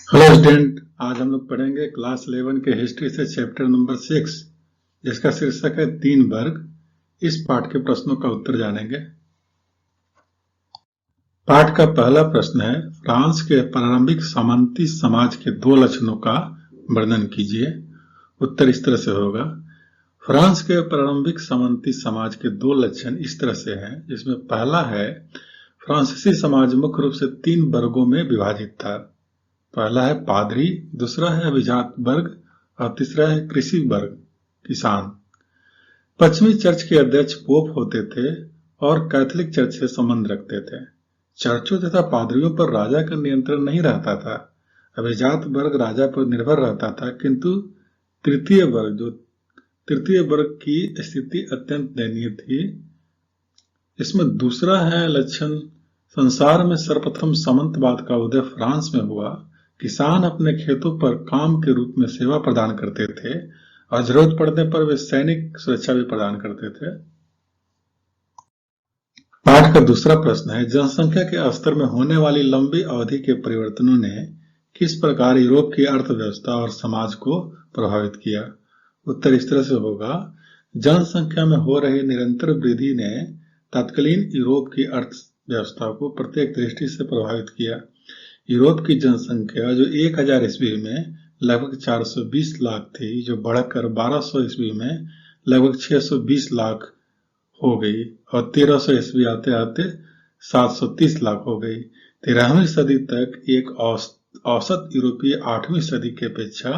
Hello student, आज हम लोग पढ़ेंगे क्लास 11 के हिस्ट्री से चैप्टर नंबर 6, जिसका शीर्षक है 3 वर्ग। इस पाठ के प्रश्नों का उत्तर जानेंगे। पाठ का पहला प्रश्न है, फ्रांस के प्रारंभिक सामंती समाज के 2 लक्षणों का वर्णन कीजिए। उत्तर इस तरह से होगा। फ्रांस के प्रारंभिक सामंती समाज के 2 लक्षण इस तरह से हैं, जिसमें पहला है, फ्रांसीसी समाज मुख्य रूप से 3 वर्गों में विभाजित था। पहला है पादरी, दूसरा है अभिजात वर्ग और तीसरा है कृषि वर्ग, किसान। पश्चिमी चर्च के अध्यक्ष पोप होते थे और कैथोलिक चर्च से संबंध रखते थे। चर्चों तथा पादरियों पर राजा का नियंत्रण नहीं रहता था। अभिजात वर्ग राजा पर निर्भर रहता था, किंतु तृतीय वर्ग की स्थिति अत्यंत दयनीय थी। इसमें दूसरा है लक्षण, संसार में सर्वप्रथम सामंतवाद का उदय फ्रांस में हुआ। किसान अपने खेतों पर काम के रूप में सेवा प्रदान करते थे और जरूरत पड़ने पर वे सैनिक सुरक्षा भी प्रदान करते थे। पाठ का दूसरा प्रश्न है, जनसंख्या के स्तर में होने वाली लंबी अवधि के परिवर्तनों ने किस प्रकार यूरोप की अर्थव्यवस्था और समाज को प्रभावित किया। उत्तर इस तरह से होगा। जनसंख्या में हो रही निरंतर वृद्धि ने तत्कालीन यूरोप की अर्थव्यवस्था को प्रत्येक दृष्टि से प्रभावित किया। यूरोप की जनसंख्या जो 1000 ईस्वी में लगभग 420 लाख थी, जो बढ़कर 1200 ईस्वी में लगभग 620 लाख हो गई और 1300 ईस्वी आते आते 730 लाख हो गई। 13वीं सदी तक एक औसत यूरोपीय 8वीं सदी की अपेक्षा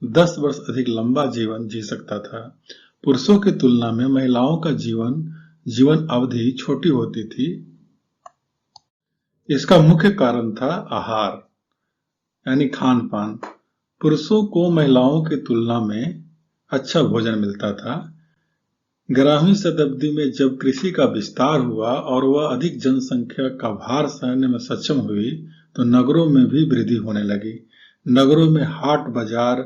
10 वर्ष अधिक लंबा जीवन जी सकता था। पुरुषों की तुलना में महिलाओं का जीवन अवधि छोटी होती थी। इसका मुख्य कारण था आहार, यानी खान पान। पुरुषों को महिलाओं की तुलना में अच्छा भोजन मिलता था। 11वीं शताब्दी में जब कृषि का विस्तार हुआ और वह अधिक जनसंख्या का भार सहने में सक्षम हुई, तो नगरों में भी वृद्धि होने लगी। नगरों में हाट बाजार,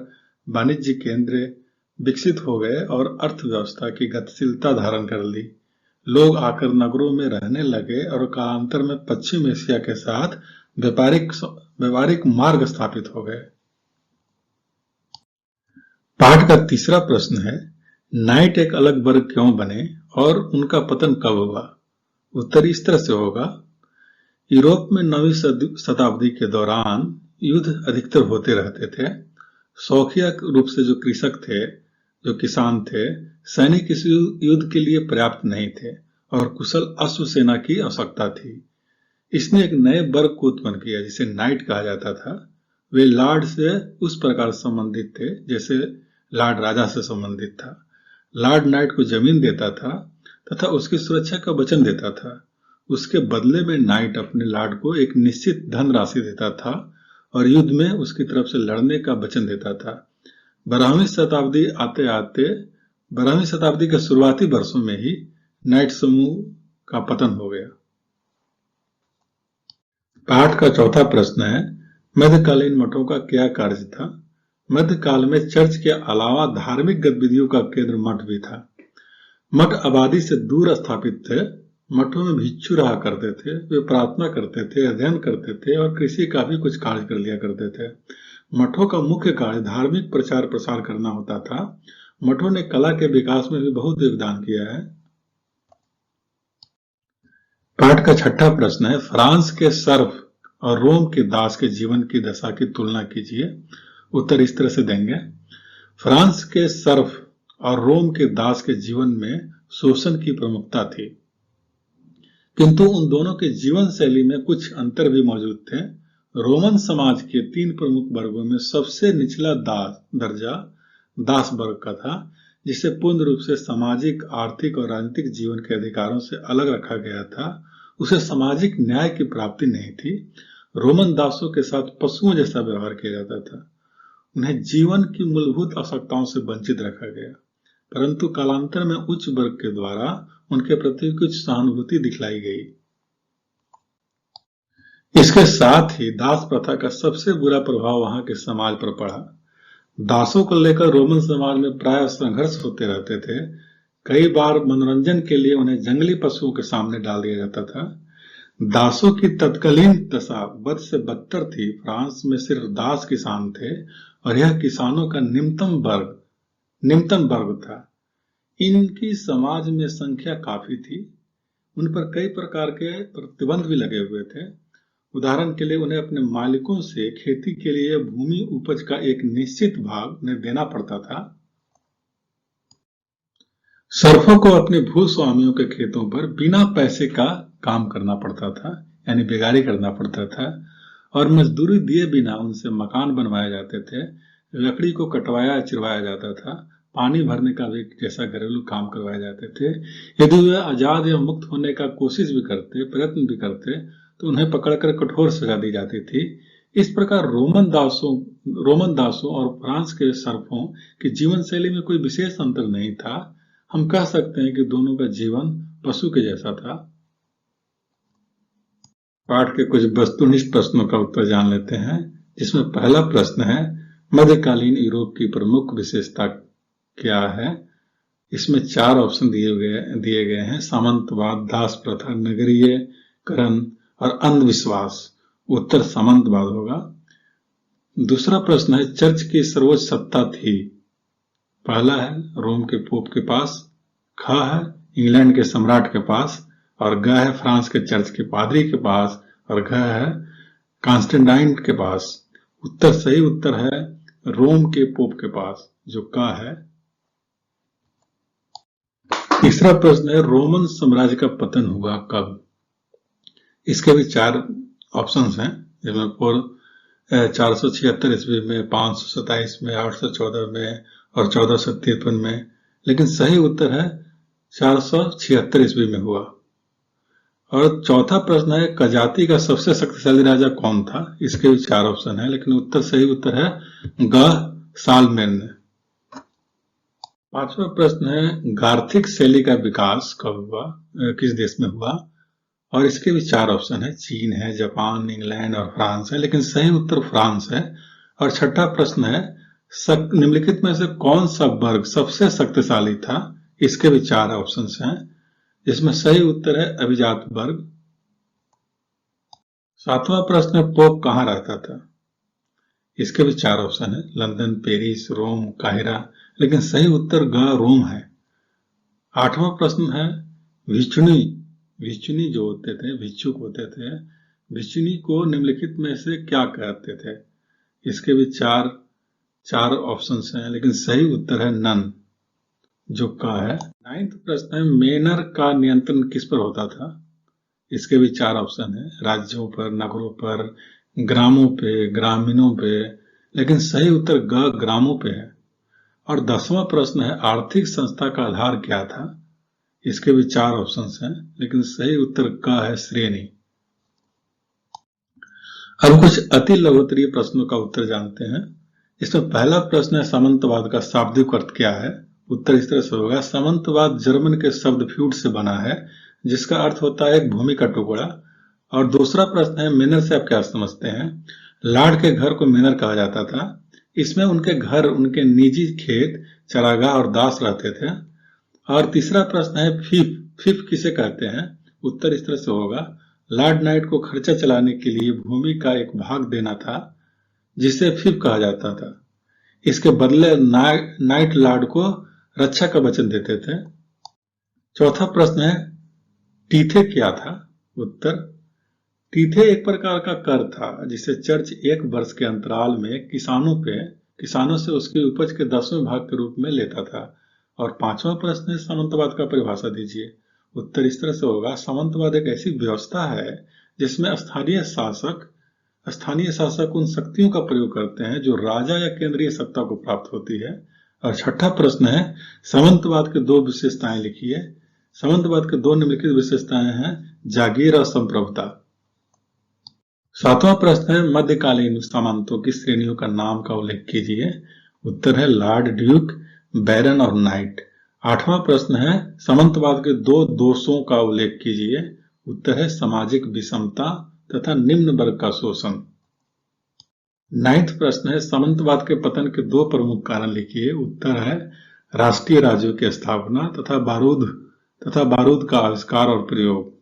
वाणिज्य केंद्र विकसित हो गए और अर्थव्यवस्था की गतिशीलता धारण कर ली। लोग आकर नगरों में रहने लगे और कालांतर में पश्चिम एशिया के साथ व्यापारिक मार्ग स्थापित हो गए। पाठ का तीसरा प्रश्न है, नाइट एक अलग वर्ग क्यों बने और उनका पतन कब हुआ। उत्तर इस तरह से होगा। यूरोप में 9वीं शताब्दी के दौरान युद्ध अधिकतर होते रहते थे। शौकिया रूप से जो कृषक थे, जो किसान थे, सैनिक इस युद्ध के लिए पर्याप्त नहीं थे और कुशल अश्व सेना की आवश्यकता थी। इसने एक नए वर्ग को उत्पन्न किया, जिसे नाइट कहा जाता था। वे लॉर्ड से उस प्रकार संबंधित थे जैसे लॉर्ड राजा से संबंधित था। लॉर्ड नाइट को जमीन देता था तथा उसकी सुरक्षा का वचन देता था। उसके बदले में नाइट अपने लॉर्ड को एक निश्चित धनराशि देता था और युद्ध में उसकी तरफ से लड़ने का वचन देता था। 12वीं शताब्दी के शुरुआती वर्षों में ही नाइट समूह का पतन हो गया। पाठ का चौथा प्रश्न है, मध्यकालीन मठों का क्या कार्य था। मध्यकाल में चर्च के अलावा धार्मिक गतिविधियों का केंद्र मठ भी था। मठ आबादी से दूर स्थापित थे। मठों में भिक्षु रहा करते थे। वे प्रार्थना करते थे, अध्ययन करते थे और कृषि का भी कुछ कार्य कर लिया करते थे। मठों का मुख्य कार्य धार्मिक प्रचार प्रसार करना होता था। मठों ने कला के विकास में भी बहुत योगदान किया है। पाठ का छठा प्रश्न है, फ्रांस के सर्फ और रोम के दास के जीवन की दशा की तुलना कीजिए। उत्तर इस तरह से देंगे। फ्रांस के सर्फ और रोम के दास के जीवन में शोषण की प्रमुखता थी, किंतु उन दोनों के जीवन शैली में कुछ अंतर भी मौजूद थे। रोमन समाज के 3 प्रमुख वर्गों में सबसे निचला दर्जा दास वर्ग का था, जिसे पूर्ण रूप से सामाजिक, आर्थिक और राजनीतिक जीवन के अधिकारों से अलग रखा गया था। उसे सामाजिक न्याय की प्राप्ति नहीं थी। रोमन दासों के साथ पशुओं जैसा व्यवहार किया जाता था। उन्हें जीवन की मूलभूत आवश्यकताओं से वंचित रखा गया, परंतु कालांतर में उच्च वर्ग के द्वारा उनके प्रति कुछ सहानुभूति दिखलाई गई। इसके साथ ही दास प्रथा का सबसे बुरा प्रभाव वहां के समाज पर पड़ा। दासों को लेकर रोमन समाज में प्रायः संघर्ष होते रहते थे। कई बार मनोरंजन के लिए उन्हें जंगली पशुओं के सामने डाल दिया जाता था। दासों की तत्कालीन दशा बद से बदतर थी। फ्रांस में सिर्फ दास किसान थे और यह किसानों का निम्नतम वर्ग था। इनकी समाज में संख्या काफी थी। उन पर कई प्रकार के प्रतिबंध भी लगे हुए थे। उदाहरण के लिए उन्हें अपने मालिकों से खेती के लिए भूमि उपज का एक निश्चित भाग उन्हें देना पड़ता था। सर्फों को अपने भूस्वामियों के खेतों पर बिना पैसे का काम करना पड़ता था, यानी बेगारी करना पड़ता था, और मजदूरी दिए बिना उनसे मकान बनवाए जाते थे, लकड़ी को कटवाया चिरवाया जाता था, पानी भरने का भी जैसा घरेलू काम करवाए जाते थे। यदि वे आजाद या मुक्त होने का प्रयत्न भी करते तो उन्हें पकड़कर कठोर सजा दी जाती थी। इस प्रकार रोमन दासों और फ्रांस के सर्फों की जीवन शैली में कोई विशेष अंतर नहीं था। हम कह सकते हैं कि दोनों का जीवन पशु के जैसा था। पाठ के कुछ वस्तुनिष्ठ प्रश्नों का उत्तर जान लेते हैं, जिसमें पहला प्रश्न है, मध्यकालीन यूरोप की प्रमुख विशेषता क्या है? इसमें 4 ऑप्शन दिए गए हैं: सामंतवाद, दास प्रथा, नगरीयकरण और अंधविश्वास। उत्तर सामंतवाद होगा। दूसरा प्रश्न है, चर्च की सर्वोच्च सत्ता थी? पहला है रोम के पोप के पास, ख है इंग्लैंड के सम्राट के पास, और ग है फ्रांस के चर्च के पादरी के पास, और घ है कॉन्स्टेंटाइन के पास। सही उत्तर है रोम के पोप के पास, जो क है। तीसरा प्रश्न है, रोमन साम्राज्य का पतन हुआ कब? इसके भी 4 ऑप्शंस हैं, जिसमें 476 ईस्वी में, 527 में, 814 में और 1453 में। लेकिन सही उत्तर है 476 ईस्वी में हुआ। और चौथा प्रश्न है, कजाति का सबसे शक्तिशाली राजा कौन था? इसके भी 4 ऑप्शन है, लेकिन सही उत्तर है ग सालमेन। पांचवा प्रश्न है, गार्थिक शैली का विकास कब हुआ, किस देश में हुआ? और इसके भी 4 ऑप्शन है, चीन है, जापान, इंग्लैंड और फ्रांस है, लेकिन सही उत्तर फ्रांस है। और छठा प्रश्न है, निम्नलिखित में से कौन सा वर्ग सबसे शक्तिशाली था? इसके भी 4 ऑप्शन हैं, जिसमें सही उत्तर है अभिजात वर्ग। 7वां प्रश्न है, पोप कहाँ रहता था? इसके भी 4 ऑप्शन है, लंदन, पेरिस, रोम, काहिरा, लेकिन सही उत्तर ग रोम है। 8वां प्रश्न है, भिक्षुनी जो होते थे, भिक्षुक होते थे, भिक्षुनी को निम्नलिखित में से क्या कहते थे? इसके भी 4 ऑप्शंस हैं, लेकिन सही उत्तर है नन, जो का है। 9वां प्रश्न है, मेनर का नियंत्रण किस पर होता था? इसके भी 4 ऑप्शन है, राज्यों पर, नगरों पर, ग्रामों पे, ग्रामीणों पे, लेकिन सही उत्तर ग ग्रामों पे है। और 10वां प्रश्न है, आर्थिक संस्था का आधार क्या था? इसके भी 4 ऑप्शंस हैं, लेकिन सही उत्तर का है श्रेणी। अब कुछ अति लघुत्तरीय प्रश्नों का उत्तर जानते हैं। इसमें पहला प्रश्न है, सामंतवाद का शाब्दिक अर्थ क्या है? उत्तर इस तरह से होगा, सामंतवाद जर्मन के शब्द फ्यूड से बना है, जिसका अर्थ होता है एक भूमि का टुकड़ा। और दूसरा प्रश्न है, मेनर से आप क्या समझते हैं? लॉर्ड के घर को मेनर कहा जाता था। इसमें उनके घर, उनके निजी खेत, चारागाह और दास रहते थे। और तीसरा प्रश्न है, फिफ किसे कहते हैं? उत्तर इस तरह से होगा, लॉर्ड नाइट को खर्चा चलाने के लिए भूमि का एक भाग देना था, जिसे फिफ कहा जाता था। इसके बदले नाइट लॉर्ड को रक्षा का वचन देते थे। चौथा प्रश्न है, टीथे क्या था? उत्तर, टीथे एक प्रकार का कर था, जिसे चर्च 1 वर्ष के अंतराल में किसानों से उसकी उपज के 10वें भाग के रूप में लेता था। और 5वां प्रश्न है, सामंतवाद का परिभाषा दीजिए। उत्तर इस तरह से होगा, सामंतवाद एक ऐसी व्यवस्था है जिसमें स्थानीय शासक उन शक्तियों का प्रयोग करते हैं जो राजा या केंद्रीय सत्ता को प्राप्त होती है। और छठा प्रश्न है, सामंतवाद के 2 विशेषताएं लिखिए। सामंतवाद के 2 निम्नलिखित विशेषताएं हैं, जागीर और संप्रभुता। 7वां प्रश्न है, मध्यकालीन सामंतों की श्रेणियों का नाम का उल्लेख कीजिए। उत्तर है लॉर्ड, ड्यूक, बैरन और नाइट। 8वां प्रश्न है, सामंतवाद के 2 दोषों का उल्लेख कीजिए। उत्तर है सामाजिक विषमता तथा निम्न वर्ग का शोषण। 9वां प्रश्न है, सामंतवाद के पतन के 2 प्रमुख कारण लिखिए। उत्तर है राष्ट्रीय राज्यों की स्थापना तथा बारूद का आविष्कार और प्रयोग।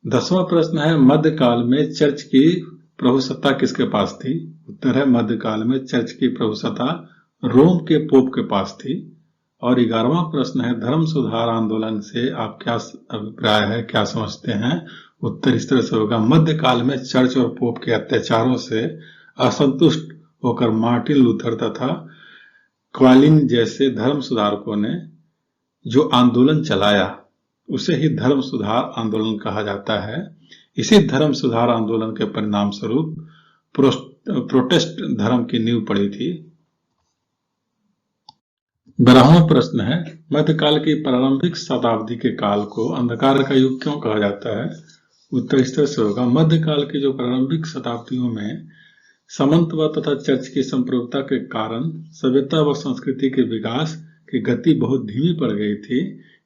10वां प्रश्न है मध्यकाल में चर्च की प्रभुसत्ता किसके पास थी? उत्तर है मध्यकाल में चर्च की प्रभुसत्ता रोम के पोप के पास थी। और 11वां प्रश्न है धर्म सुधार आंदोलन से आप क्या अभिप्राय है, क्या समझते हैं? उत्तर इस तरह से होगा, मध्यकाल में चर्च और पोप के अत्याचारों से असंतुष्ट होकर मार्टिन लूथर तथा क्वालिन जैसे धर्म सुधारकों ने जो आंदोलन चलाया उसे ही धर्म सुधार आंदोलन कहा जाता है। इसी धर्म सुधार आंदोलन के परिणाम स्वरूप प्रोटेस्ट धर्म की नींव पड़ी थी। 12वां प्रश्न है मध्यकाल की प्रारंभिक शताब्दी के काल को अंधकार का युग क्यों कहा जाता है? उत्तर इस तरह से होगा, मध्यकाल की जो प्रारंभिक शताब्दियों में सामंतवाद तथा चर्च की संप्रभुता के कारण सभ्यता व संस्कृति के विकास की गति बहुत धीमी पड़ गई थी,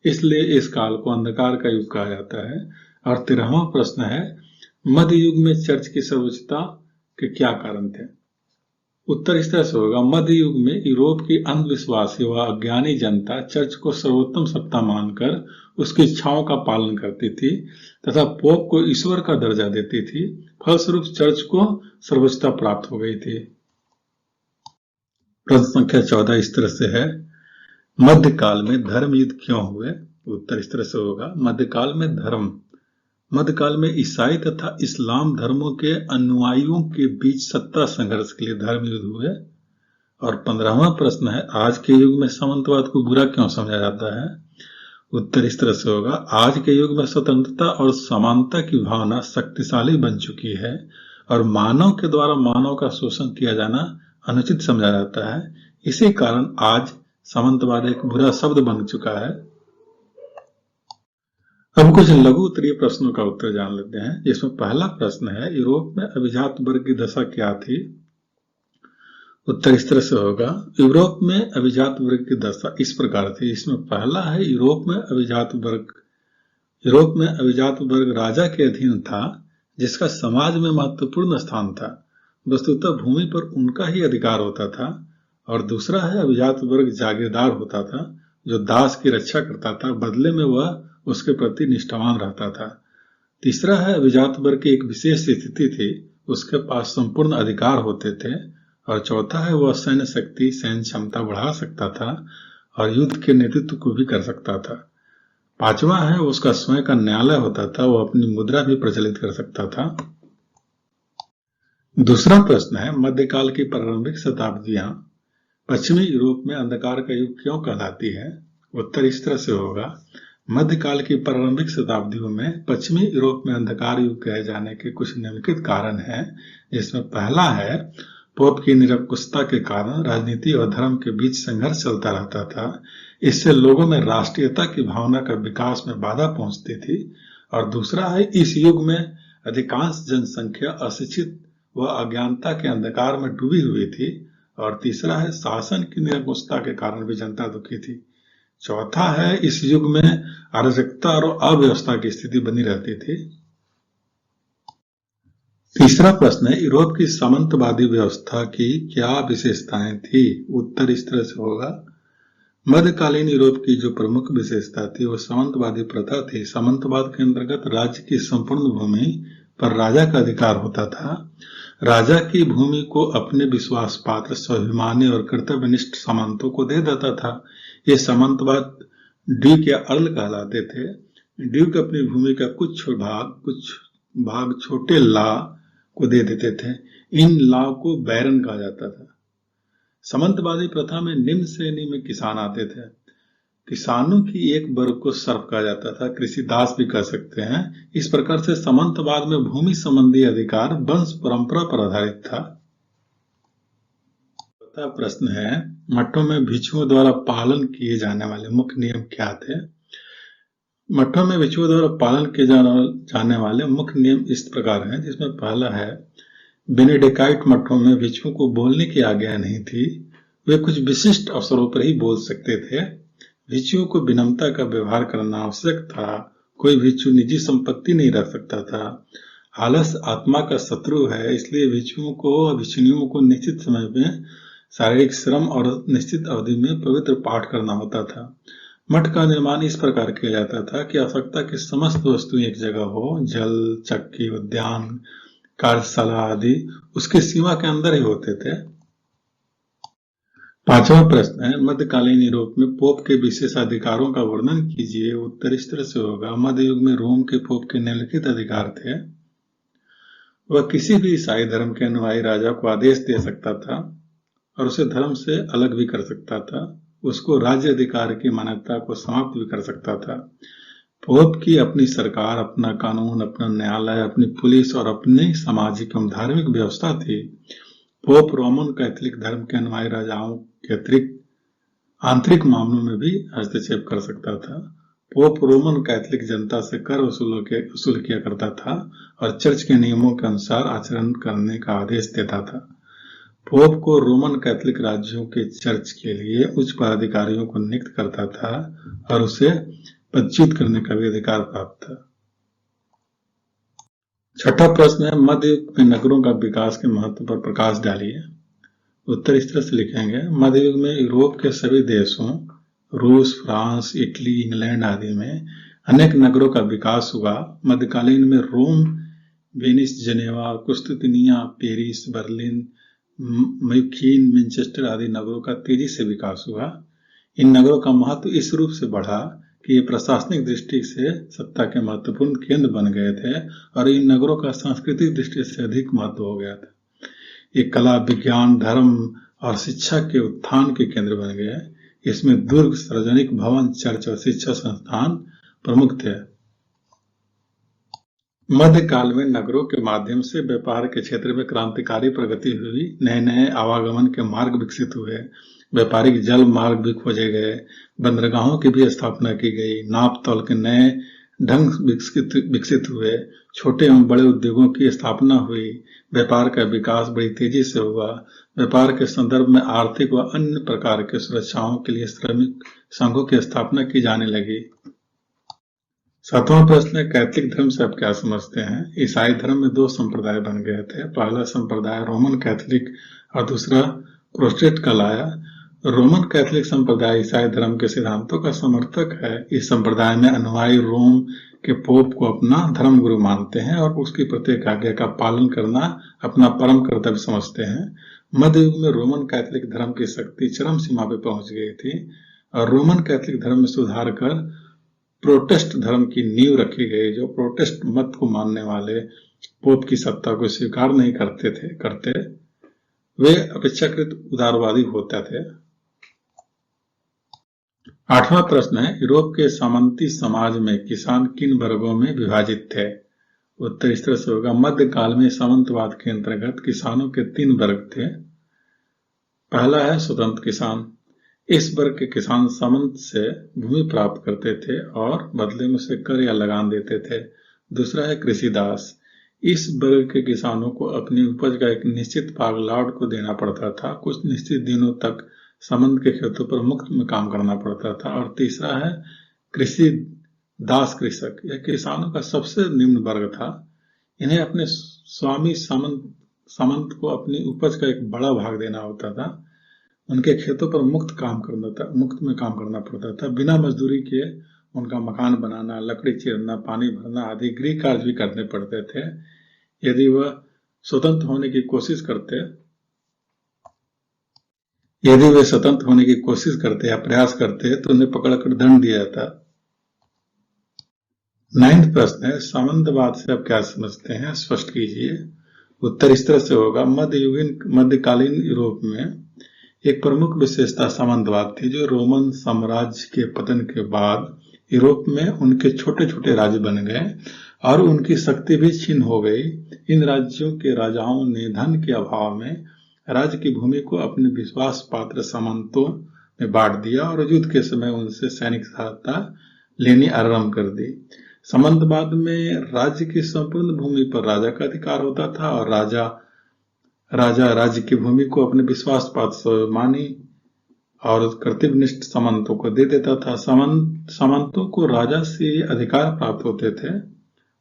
इसलिए इस काल को अंधकार का युग कहा जाता है। और 13वां प्रश्न है मध्य युग में चर्च की सर्वोच्चता के क्या कारण थे? उत्तर इस तरह से होगा, मध्य युग में यूरोप की अंधविश्वासी व अज्ञानी जनता चर्च को सर्वोत्तम सत्ता मानकर उसकी इच्छाओं का पालन करती थी तथा पोप को ईश्वर का दर्जा देती थी। फलस्वरूप चर्च को सर्वोच्चता प्राप्त हो गई थी। प्रश्न संख्या 14 इस तरह से है, मध्यकाल में धर्म युद्ध क्यों हुए? उत्तर इस तरह से होगा, मध्यकाल में ईसाई तथा इस्लाम धर्मों के अनुयायियों के बीच सत्ता संघर्ष के लिए धर्म युद्ध हुए। और 15वां प्रश्न है आज के युग में सामंतवाद को बुरा क्यों समझा जाता है? उत्तर इस तरह से होगा, आज के युग में स्वतंत्रता और समानता की भावना शक्तिशाली बन चुकी है और मानव के द्वारा मानव का शोषण किया जाना अनुचित समझा जाता है। इसी कारण आज सामंतवाद एक बुरा शब्द बन चुका है। अब कुछ लघु उत्तरीय प्रश्नों का उत्तर जान लेते हैं, जिसमें पहला प्रश्न है यूरोप में अभिजात वर्ग की दशा क्या थी? उत्तर इस तरह से होगा, यूरोप में अभिजात वर्ग की दशा इस प्रकार थी। इसमें पहला है यूरोप में अभिजात वर्ग राजा के अधीन था जिसका समाज में महत्वपूर्ण स्थान था। वस्तुतः भूमि पर उनका ही अधिकार होता था। और दूसरा है अभिजात वर्ग जागीरदार होता था जो दास की रक्षा करता था, बदले में वह उसके प्रति निष्ठावान रहता था। तीसरा है अभिजात वर्ग की एक विशेष स्थिति थी, उसके पास संपूर्ण अधिकार होते थे। और चौथा है वह सैन्य शक्ति, सैन्य क्षमता बढ़ा सकता था और युद्ध के नेतृत्व को भी कर सकता था। पांचवा है उसका स्वयं का न्यायालय होता था, वह अपनी मुद्रा भी प्रचलित कर सकता था। दूसरा प्रश्न है मध्यकाल की प्रारंभिक शताब्दियां पश्चिमी यूरोप में अंधकार का युग क्यों कहलाती है? उत्तर इस तरह से होगा, मध्यकाल की प्रारंभिक शताब्दियों में पश्चिमी यूरोप में अंधकार युग कहे जाने के कुछ निम्नलिखित कारण हैं, जिसमें पहला है पोप की निरंकुशता के कारण राजनीति और धर्म के बीच संघर्ष चलता रहता था। इससे लोगों में राष्ट्रीयता की भावना का विकास में बाधा पहुंचती थी। और दूसरा है इस युग में अधिकांश जनसंख्या अशिक्षित व अज्ञानता के अंधकार में डूबी हुई थी। और तीसरा है शासन की निरंकुशता के कारण भी जनता दुखी थी। चौथा है इस युग में अराजकता और अव्यवस्था की स्थिति बनी रहती थी। तीसरा प्रश्न है यूरोप की सामंतवादी व्यवस्था की क्या विशेषताएं थी? उत्तर इस तरह से होगा, मध्यकालीन यूरोप की जो प्रमुख विशेषता थी वो सामंतवादी प्रथा थी। सामंतवाद के अंतर्गत राज्य की संपूर्ण भूमि पर राजा का अधिकार होता था। राजा की भूमि को अपने विश्वास पात्र, स्वाभिमानी और कर्तव्यनिष्ठ सामंतों को दे देता था। ये सामंतवाद ड्यूक या अर्ल कहलाते थे। ड्यूक अपनी भूमि का कुछ भाग छोटे ला को दे देते थे। इन ला को बैरन कहा जाता था। सामंतवादी प्रथा में निम्न श्रेणी में किसान आते थे। किसानों की एक वर्ग को सर्फ कहा जाता था, कृषि दास भी कह सकते हैं। इस प्रकार से सामंतवाद में भूमि संबंधी अधिकार वंश परंपरा पर आधारित था। चौथा प्रश्न है मठों में भिक्षुओं द्वारा पालन किए जाने वाले मुख्य नियम क्या थे? मठों में भिक्षुओं द्वारा पालन किए जाने वाले मुख्य नियम इस प्रकार हैं, जिसमें पहला है बेनेडिक्टाइन मठों में भिक्षुओं को बोलने की आज्ञा नहीं थी। वे कुछ विशिष्ट अवसरों पर ही बोल सकते थे। भिक्षुओं को विनम्रता का व्यवहार करना आवश्यक था। कोई भिक्षु निजी संपत्ति नहीं रख सकता था। आलस आत्मा का शत्रु है, इसलिए भिक्षुओं को भिक्षुणियों को निश्चित समय में शारीरिक श्रम और निश्चित अवधि में पवित्र पाठ करना होता था। मठ का निर्माण इस प्रकार किया जाता था कि आवश्यकता की समस्त वस्तुएं एक जगह हो, जल, चक्की, उद्यान, कार्यशाला आदि उसकी सीमा के अंदर ही होते थे। पांचवा प्रश्न है, मध्यकालीन यूरोप में पोप के विशेषाधिकारों का वर्णन कीजिए। उत्तर इस तरह से होगा। मध्य युग में रोम के पोप के निम्नलिखित अधिकार थे। वह किसी भी ईसाई धर्म के अनुयायी राजा को आदेश दे सकता था और उसे धर्म से अलग भी कर सकता था। उसको राज्य अधिकार की मान्यता को समाप्त भी कर सकता था। पोप की अपनी सरकार, अपना कानून, अपना न्यायालय, अपनी पुलिस और अपनी सामाजिक एवं धार्मिक व्यवस्था थी। पोप रोमन कैथोलिक धर्म के अनुयायी राजाओं के अतिरिक्त आंतरिक मामलों में भी हस्तक्षेप कर सकता था। पोप रोमन कैथोलिक जनता से कर वसूल किया करता था और चर्च के नियमों के अनुसार आचरण करने का आदेश देता था। पोप को रोमन कैथोलिक राज्यों के चर्च के लिए उच्च पदाधिकारियों को नियुक्त करता था और उसे पदच्युत करने का भी अधिकार प्राप्त था। छठा प्रश्न है, मध्य युग में नगरों का विकास के महत्व पर प्रकाश डालिए। उत्तर इस तरह से लिखेंगे। मध्य युग में यूरोप के सभी देशों, रूस, फ्रांस, इटली, इंग्लैंड आदि में अनेक नगरों का विकास हुआ। मध्यकालीन में रोम, वेनिस, जेनेवा, कुस्तुतिनिया, पेरिस, बर्लिन, म्यूनिख, मैनचेस्टर आदि नगरों का तेजी से विकास हुआ। इन नगरों का महत्व इस रूप से बढ़ा कि ये प्रशासनिक दृष्टि से सत्ता के महत्वपूर्ण केंद्र बन गए थे और इन नगरों का सांस्कृतिक दृष्टि से अधिक महत्व हो गया था। ये कला, विज्ञान, धर्म और शिक्षा के उत्थान के केंद्र बन गए। इसमें दुर्ग, सार्वजनिक भवन, चर्च और शिक्षा संस्थान प्रमुख थे। मध्यकाल में नगरों के माध्यम से व्यापार के क्षेत्र में क्रांतिकारी प्रगति हुई। नए नए आवागमन के मार्ग विकसित हुए, व्यापारिक जल मार्ग भी खोजे गए, बंदरगाहों की भी स्थापना की गई, नाप तौल के नए ढंग विकसित हुए, छोटे एवं बड़े उद्योगों की स्थापना हुई, व्यापार का विकास बड़ी तेजी से हुआ। व्यापार के संदर्भ में आर्थिक व अन्य प्रकार के सुरक्षाओं के लिए श्रमिक संघों की स्थापना की जाने लगी। सातवां प्रश्न है, कैथोलिक धर्म से आप क्या समझते हैं? ईसाई धर्म में दो संप्रदाय बन गए थे। पहला संप्रदाय रोमन कैथोलिक और दूसरा प्रोटेस्टेंट कहलाया। रोमन कैथोलिक संप्रदाय ईसाई धर्म के सिद्धांतों का समर्थक है। इस संप्रदाय में अनुयायी रोम के पोप को अपना धर्म गुरु मानते हैं और उसकी प्रत्येक आज्ञा का पालन करना अपना परम कर्तव्य समझते हैं। मध्य युग में रोमन कैथोलिक धर्म की शक्ति चरम सीमा पर पहुंच गई थी और रोमन कैथोलिक धर्म में सुधार कर प्रोटेस्ट धर्म की नींव रखी गई। जो प्रोटेस्ट मत को मानने वाले पोप की सत्ता को स्वीकार नहीं करते वे अपेक्षाकृत उदारवादी होते थे। आठवां प्रश्न है, यूरोप के सामंती समाज में किसान किन वर्गों में विभाजित थे? उत्तर इस तरह से होगा। मध्यकाल में सामंतवाद के अंतर्गत किसानों के 3 वर्ग थे। पहला है स्वतंत्र किसान। इस वर्ग के किसान सामंत से भूमि प्राप्त करते थे और बदले में उसे कर या लगान देते थे। दूसरा है कृषिदास। इस वर्ग के किसानों को अपनी उपज का एक निश्चित भाग लॉर्ड को देना पड़ता था। कुछ निश्चित दिनों तक सामंत के खेतों पर मुफ्त में काम करना पड़ता था। और तीसरा है कृषि दास कृषक। यह किसानों का सबसे निम्न वर्ग था। इन्हें अपने स्वामी सामंत को अपनी उपज का एक बड़ा भाग देना होता था। उनके खेतों पर मुफ्त में काम करना पड़ता था। बिना मजदूरी के उनका मकान बनाना, लकड़ी चीरना, पानी भरना आदि गृह कार्य भी करने पड़ते थे। यदि वह स्वतंत्र होने की कोशिश करते या प्रयास करते तो उन्हें पकड़कर दंड दिया जाता। 9वां प्रश्न है, सामंतवाद से आप क्या समझते हैं? स्पष्ट कीजिए। उत्तर इस तरह से होगा। मध्यकालीन यूरोप में एक प्रमुख विशेषता सामंतवाद थी। जो रोमन साम्राज्य के पतन के बाद यूरोप में उनके छोटे छोटे राज्य बन गए और उनकी शक्ति भी क्षीण हो गई। इन राज्यों के राजाओं ने धन के अभाव में राज्य की भूमि को अपने विश्वास पात्र सामंतों में बांट दिया और युद्ध के समय उनसे सैनिक सहायता लेनी आरंभ कर दी। सामंतवाद में राज्य की संपूर्ण भूमि पर राजा का अधिकार होता था और राजा राज्य की भूमि को अपने विश्वास पात्र स्वाभिमानी और कर्तव्यनिष्ठ सामंतों को दे देता था। सामंतों को राजा से अधिकार प्राप्त होते थे।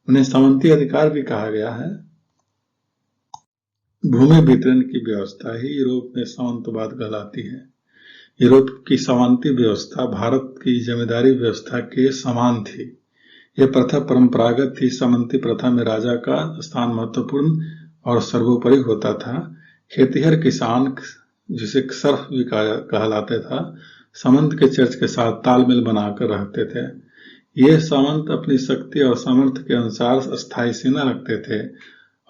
उन्हें सामंती अधिकार भी कहा गया है। भूमि वितरण की व्यवस्था ही यूरोप में सामंतवाद कहलाती है। यूरोप की सामंती व्यवस्था भारत की जमींदारी व्यवस्था के समान थी। यह प्रथा परंपरागत थी। सामंती प्रथा में राजा का स्थान महत्वपूर्ण और सर्वोपरि होता था। खेतिहर किसान, जिसे सर्फ भी कहलाते था, सामंत के चर्च के साथ तालमेल बनाकर रहते थे। ये सामंत अपनी शक्ति और सामर्थ्य के अनुसार स्थायी सेना रखते थे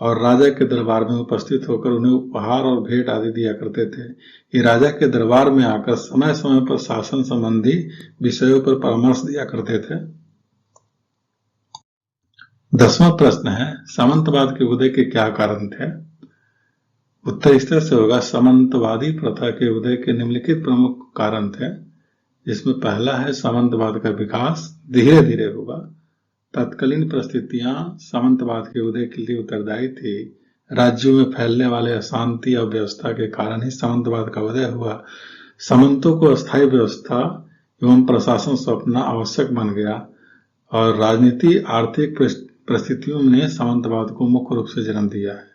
और राजा के दरबार में उपस्थित होकर उन्हें उपहार और भेंट आदि दिया करते थे। ये राजा के दरबार में आकर समय समय पर शासन संबंधी विषयों पर परामर्श दिया करते थे। 10वां प्रश्न है, सामंतवाद के उदय के क्या कारण थे? उत्तर इस तरह से होगा, सामंतवादी प्रथा के उदय के निम्नलिखित प्रमुख कारण थे, जिसमें पहला है सामंतवाद का विकास धीरे धीरे हुआ। तत्कालीन परिस्थितियां सामंतवाद के उदय के लिए उत्तरदायी थी। राज्यों में फैलने वाले अशांति और व्यवस्था के कारण ही सामंतवाद का उदय हुआ। सामंतों को अस्थायी व्यवस्था एवं प्रशासन सौंपना आवश्यक बन गया और राजनीति आर्थिक परिस्थितियों ने सामंतवाद को मुख्य रूप से जन्म दिया है।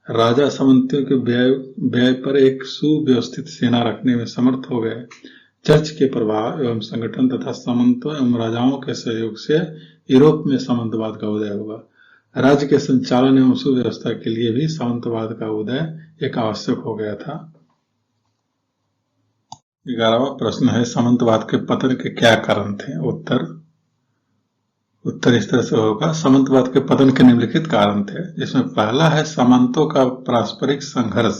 राजा सामंतियों के व्यय पर एक सुव्यवस्थित सेना रखने में समर्थ हो गए। चर्च के प्रभाव एवं संगठन तथा सामंतों एवं राजाओं के सहयोग से यूरोप में सामंतवाद का उदय हुआ। राज्य के संचालन एवं सुव्यवस्था के लिए भी सामंतवाद का उदय एक आवश्यक हो गया था। 11वां प्रश्न है, सामंतवाद के पतन के क्या कारण थे? उत्तर इस तरह से होगा, सामंतवाद के पतन के निम्नलिखित कारण थे, जिसमें पहला है सामंतों का पारस्परिक संघर्ष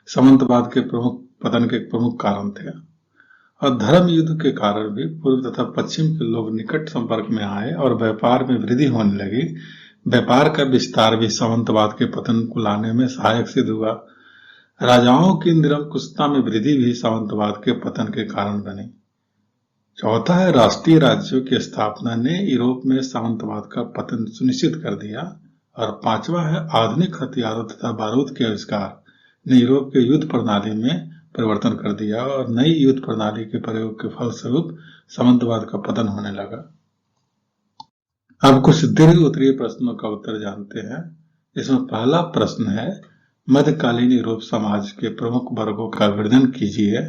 सामंतवाद के पतन के प्रमुख कारण थे। और धर्म युद्ध के कारण भी पूर्व तथा पश्चिम के लोग निकट संपर्क में आए और व्यापार में वृद्धि होने लगी। व्यापार का विस्तार भी सामंतवाद के पतन को लाने में सहायक सिद्ध हुआ। राजाओं की निरंकुशता में वृद्धि भी सामंतवाद के पतन के कारण बनी। चौथा है, राष्ट्रीय राज्यों की स्थापना ने यूरोप में सामंतवाद का पतन सुनिश्चित कर दिया। और पांचवा है, आधुनिक हथियारों तथा बारूद के आविष्कार ने यूरोप के युद्ध प्रणाली में परिवर्तन कर दिया और नई युद्ध प्रणाली के प्रयोग के फलस्वरूप सामंतवाद का पतन होने लगा। अब कुछ दीर्घ उत्तरीय प्रश्नों का उत्तर जानते हैं। इसमें पहला प्रश्न है, मध्यकालीन यूरोप समाज के प्रमुख वर्गों का वर्णन कीजिए।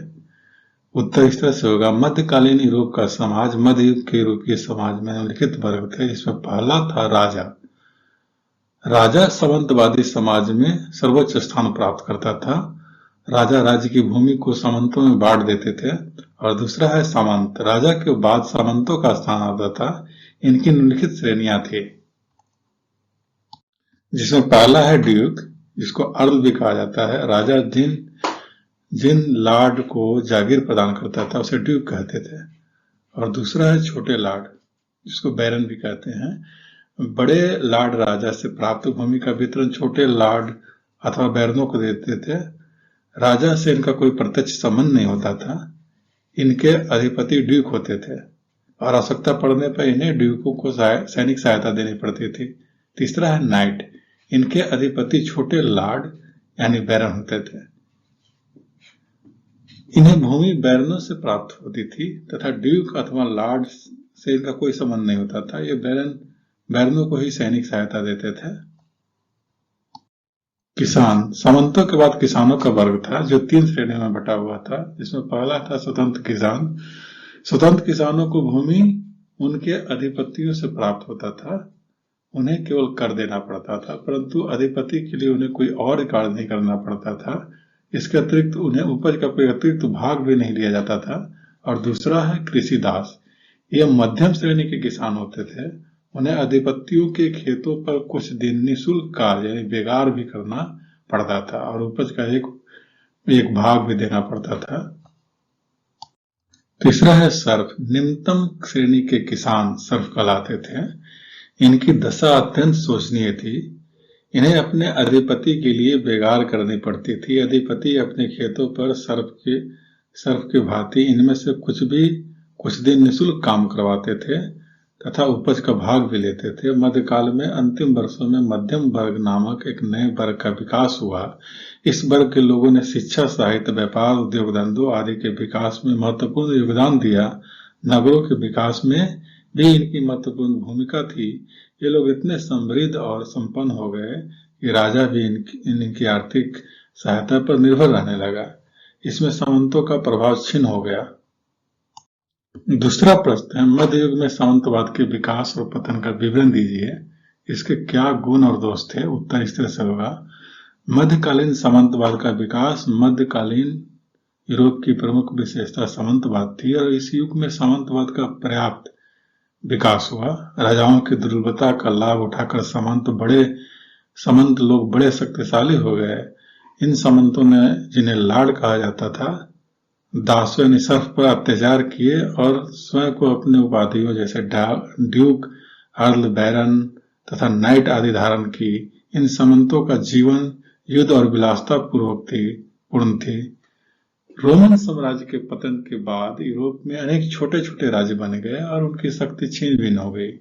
उत्तर इस तरह से होगा, मध्यकालीन यूरोप का समाज मध्य युग के यूरोपीय समाज में निम्नलिखित वर्ग थे। इसमें पहला था राजा। राजा सामंतवादी समाज में सर्वोच्च स्थान प्राप्त करता था। राजा राज्य की भूमि को सामंतों में बांट देते थे। और दूसरा है सामंत। राजा के बाद सामंतों का स्थान आता था। इनकी निम्नलिखित श्रेणियां थी, जिसमें पहला है ड्यूक, जिसको अर्ल भी कहा जाता है। राजा जिन लॉर्ड को जागीर प्रदान करता था उसे ड्यूक कहते थे। और दूसरा है छोटे लॉर्ड, जिसको बैरन भी कहते हैं। बड़े लॉर्ड राजा से प्राप्त भूमि का वितरण छोटे लॉर्ड अथवा बैरनों को देते थे। राजा से इनका कोई प्रत्यक्ष संबंध नहीं होता था। इनके अधिपति ड्यूक होते थे और आवश्यकता पड़ने पर इन्हें ड्यूकों को सैनिक सहायता देनी पड़ती थी। तीसरा है नाइट। इनके अधिपति छोटे लॉर्ड यानी बैरन होते थे। इन्हें भूमि बैरनों से प्राप्त होती थी तथा ड्यूक अथवा लॉर्ड से इनका कोई संबंध नहीं होता था। ये बैरनों को ही सैनिक सहायता देते थे। किसान। सामंतों के बाद किसानों का वर्ग था, जो 3 श्रेणियों में बटा हुआ था, जिसमें पहला था स्वतंत्र किसान। स्वतंत्र किसानों को भूमि उनके अधिपतियों से प्राप्त होता था। उन्हें केवल कर देना पड़ता था, परंतु अधिपति के लिए उन्हें कोई और रिकॉर्ड नहीं करना पड़ता था। इसके अतिरिक्त उन्हें उपज का कोई अतिरिक्त भाग भी नहीं लिया जाता था। और दूसरा है कृषि दास। ये मध्यम श्रेणी के किसान होते थे। उन्हें अधिपतियों के खेतों पर कुछ दिन निःशुल्क कार्य यानी बेगार भी करना पड़ता था और उपज का एक भाग भी देना पड़ता था। तीसरा है सर्फ। निम्नतम श्रेणी के किसान सर्फ कहलाते थे। इनकी दशा अत्यंत शोचनीय थी। इन्हें अपने अधिपति के लिए बेगार करनी पड़ती थी। अधिपति अपने खेतों पर सर्फ के भांति इनमें से कुछ दिन निःशुल्क काम करवाते थे तथा उपज का भाग भी लेते थे। मध्यकाल में अंतिम वर्षों में मध्यम वर्ग नामक एक नए वर्ग का विकास हुआ। इस वर्ग के लोगों ने शिक्षा, साहित्य, व्यापार, उद्योग धंधों आदि के विकास में महत्वपूर्ण योगदान दिया। नगरों के विकास में भी इनकी महत्वपूर्ण भूमिका थी। ये लोग इतने समृद्ध और संपन्न हो गए कि राजा भी इनकी आर्थिक सहायता पर निर्भर रहने लगा। इसमें सामंतों का प्रभाव क्षीण हो गया। दूसरा प्रश्न है, मध्य युग में सामंतवाद के विकास और पतन का विवरण दीजिए। इसके क्या गुण और दोष थे? उत्तर इस तरह से होगा। मध्यकालीन सामंतवाद का विकास। मध्यकालीन यूरोप की प्रमुख विशेषता सामंतवाद थी और इस युग में सामंतवाद का पर्याप्त विकास हुआ। राजाओं की दुर्बलता का लाभ उठाकर सामंत लोग बड़े शक्तिशाली हो गए। इन सामंतों ने, जिन्हें लॉर्ड कहा जाता था, दासों यानी सर्फ पर अत्याचार किए और स्वयं को अपने उपाधियों जैसे ड्यूक, अर्ल, बैरन तथा नाइट आदि धारण की। इन सामंतों का जीवन युद्ध और विलासता पूर्ण थी। रोमन साम्राज्य के पतन के बाद यूरोप में अनेक छोटे छोटे राज्य बन गए और उनकी शक्ति छीन भिन्न हो गई।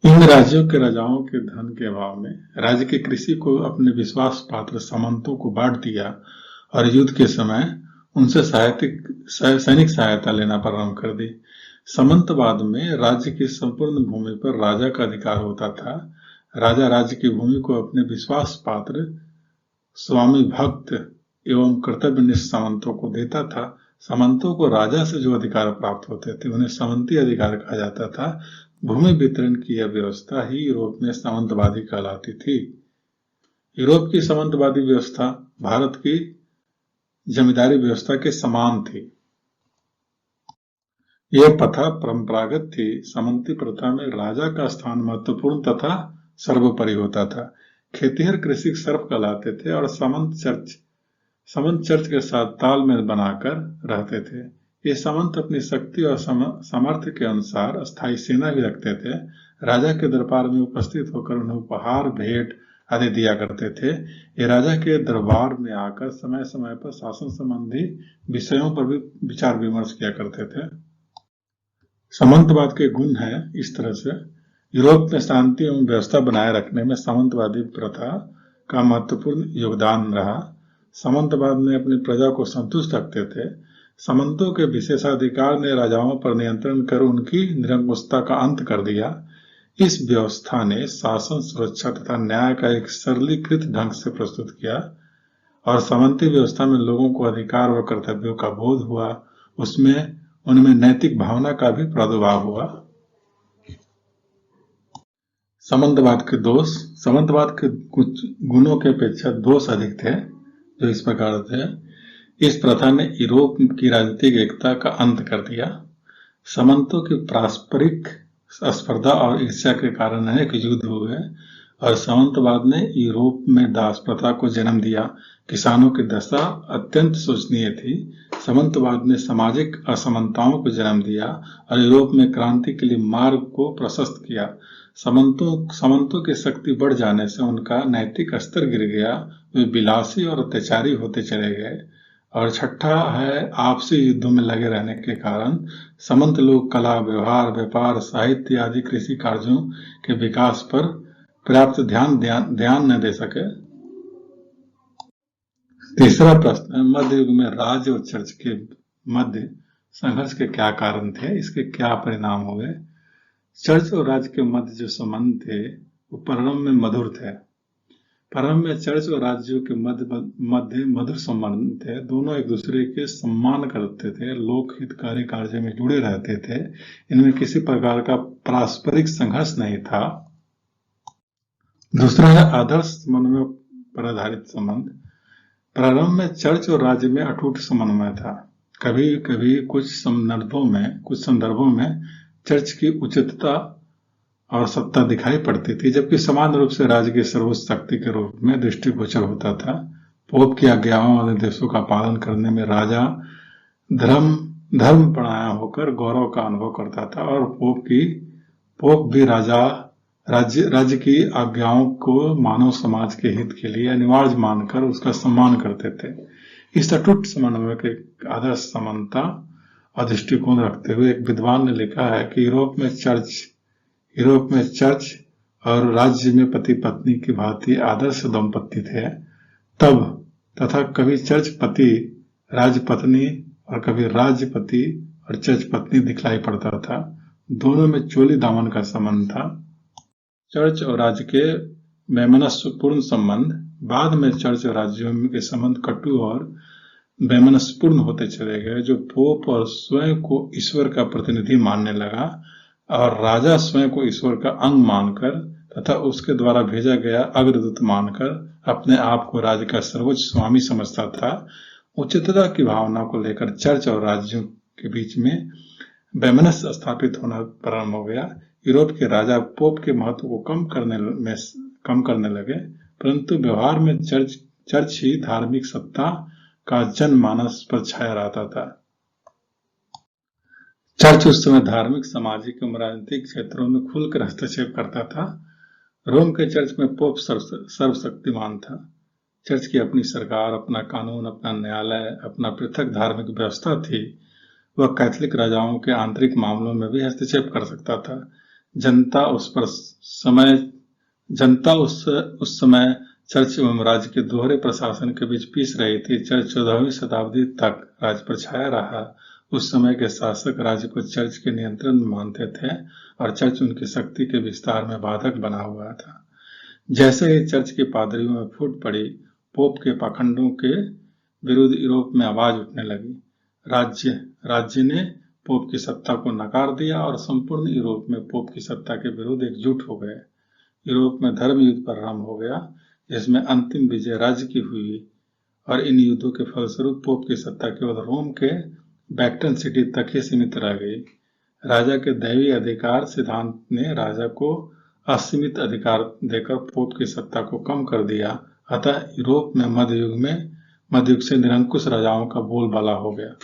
इन राज्यों के राजाओं के धन के अभाव में राज्य की कृषि को अपने विश्वास पात्र सामंतों को बांट दिया और युद्ध के समय उनसे सैनिक सहायता लेना प्रारंभ कर दी। सामंतवाद में राज्य की संपूर्ण भूमि पर राजा का अधिकार होता था। राजा राज्य की भूमि को अपने विश्वास पात्र, स्वामी भक्त एवं कर्तव्यनिष्ठ सामंतों को देता था। सामंतों को राजा से जो अधिकार प्राप्त होते थे उन्हें सामंती अधिकार कहा जाता था। भूमि वितरण की यह व्यवस्था ही यूरोप में सामंतवादी कहलाती थी। यूरोप की सामंतवादी व्यवस्था भारत की जमींदारी व्यवस्था के समान थी। यह प्रथा परंपरागत थी। सामंती प्रथा में राजा का स्थान महत्वपूर्ण तथा सर्वोपरि होता था। खेतिहर कृषि सर्प कहलाते थे और सामंत चर्च के साथ तालमेल बनाकर रहते थे। ये सामंत अपनी शक्ति और सामर्थ्य के अनुसार अस्थायी सेना भी रखते थे। राजा के दरबार में उपस्थित होकर उन्हें उपहार, भेंट आदि दिया करते थे। ये राजा के दरबार में आकर समय समय पर शासन संबंधी विषयों पर भी विचार विमर्श किया करते थे। सामंतवाद के गुण हैं इस तरह से। यूरोप में शांति एवं व्यवस्था बनाए रखने में सामंतवादी प्रथा का महत्वपूर्ण योगदान रहा। सामंतवाद में अपनी प्रजा को संतुष्ट रखते थे। सामंतों के विशेषाधिकार ने राजाओं पर नियंत्रण कर उनकी निरंकुशता का अंत कर दिया। इस व्यवस्था ने शासन, सुरक्षा तथा न्याय का एक सरलीकृत ढंग से प्रस्तुत किया और सामंती व्यवस्था में लोगों को अधिकार और कर्तव्यों का बोध हुआ। उनमें नैतिक भावना का भी प्रादुर्भाव हुआ। सामंतवाद के दोष। सामंतवाद के कुछ गुणों के अपेक्षा दोष अधिक थे, जो इस प्रकार थे। इस प्रथा ने यूरोप की राजनीतिक एकता का अंत कर दिया। सामंतों की पारस्परिक स्पर्धा और ईर्ष्या के कारण अनेक युद्ध हुए और सामंतवाद ने यूरोप में दास प्रथा को जन्म दिया। किसानों की दशा अत्यंत शोचनीय थी। सामंतवाद ने सामाजिक असमानताओं को जन्म दिया और यूरोप में क्रांति के लिए मार्ग को प्रशस्त किया। सामंतों की शक्ति बढ़ जाने से उनका नैतिक स्तर गिर गया। वे विलासी और अत्याचारी होते चले गए। और छठा है, आपसी युद्धों में लगे रहने के कारण सामंत लोग कला, व्यवहार, व्यापार, साहित्य आदि कृषि कार्यों के विकास पर पर्याप्त ध्यान न दे सके। तीसरा प्रश्न है, मध्य युग में राज्य और चर्च के मध्य संघर्ष के क्या कारण थे? इसके क्या परिणाम हुए? चर्च और राज्य के मध्य जो संबंध थे वो प्रारंभ में मधुर थे। प्रारंभ में चर्च और राज्यों के मध्य मधुर संबंध थे। दोनों एक दूसरे के सम्मान करते थे, लोक हितकारी कार्य में जुड़े रहते थे। इनमें किसी प्रकार का पारस्परिक संघर्ष नहीं था। दूसरा है आदर्श समन्वय पर आधारित संबंध। प्रारंभ में चर्च और राज्य में अटूट समन्वय था। कभी कभी कुछ संदर्भों में चर्च की उचितता और सत्ता दिखाई पड़ती थी, जबकि समान रूप से राज्य की सर्वोच्च शक्ति के रूप में दृष्टिगोचर होता था। पोप की आज्ञाओं और निर्देशों का पालन करने में राजा धर्मपरायण होकर गौरव का अनुभव करता था और पोप भी राज्य की आज्ञाओं को मानव समाज के हित के लिए अनिवार्य मानकर उसका सम्मान करते थे। इस अटूट समन्वय के आदर्श समानता और दृष्टिकोण रखते हुए एक विद्वान ने लिखा है कि यूरोप में चर्च और राज्य में पति पत्नी की भांति आदर्श दंपत्ति थे तथा कभी चर्च पति राज्य पत्नी और कभी राज्य पति और चर्च पत्नी दिखलाई पड़ता था। दोनों में चोली दामन का संबंध था। चर्च और राज्य के वैमनस्यपूर्ण संबंध। बाद में चर्च और राज्यों के संबंध कटु और वैमनस्यपूर्ण होते चले गए, जो पोप और स्वयं को ईश्वर का प्रतिनिधि मानने लगा और राजा स्वयं को ईश्वर का अंग मानकर तथा उसके द्वारा भेजा गया अग्रदूत मानकर अपने आप को राज्य का सर्वोच्च स्वामी समझता था। उचितता की भावना को लेकर चर्च और राज्यों के बीच में वैमनस्य स्थापित होना प्रारंभ हो गया। यूरोप के राजा पोप के महत्व को कम करने लगे, परंतु व्यवहार में चर्च ही धार्मिक सत्ता का जनमानस पर छाया रहता था। चर्च उस समय धार्मिक, सामाजिक एवं राजनीतिक क्षेत्रों में खुलकर हस्तक्षेप करता था। रोम के चर्च में पोप सर्वशक्तिमान था। चर्च की अपनी सरकार, अपना कानून, अपना न्यायालय, अपना पृथक धार्मिक व्यवस्था थी। वह कैथोलिक राजाओं के आंतरिक मामलों में भी हस्तक्षेप कर सकता था। जनता उस समय चर्च एवं राज्य के दोहरे प्रशासन के बीच पीस रही थी। चर्च 14वीं शताब्दी तक राज्य पर छाया रहा। उस समय के शासक राज्य को चर्च के नियंत्रण में मानते थे और चर्च उनकी शक्ति के विस्तार में बाधक बना हुआ था। जैसे ही चर्च के पादरियों में फूट पड़ी, पोप के पाखंडों के विरुद्ध यूरोप में आवाज उठने लगी। राज्य ने पोप की सत्ता को नकार दिया और संपूर्ण यूरोप में पोप की सत्ता के विरुद्ध एकजुट हो गए। यूरोप में धर्म युद्ध प्रारंभ हो गया, जिसमें अंतिम विजय राज्य की हुई और इन युद्धों के फलस्वरूप पोप की सत्ता केवल रोम के वैटिकन सिटी तक ही सीमित रह गई। राजा के दैवीय अधिकार सिद्धांत ने राजा को असीमित अधिकार देकर पोप की सत्ता को कम कर दिया। अतः यूरोप में मध्य युग से निरंकुश राजाओं का बोलबाला हो गया।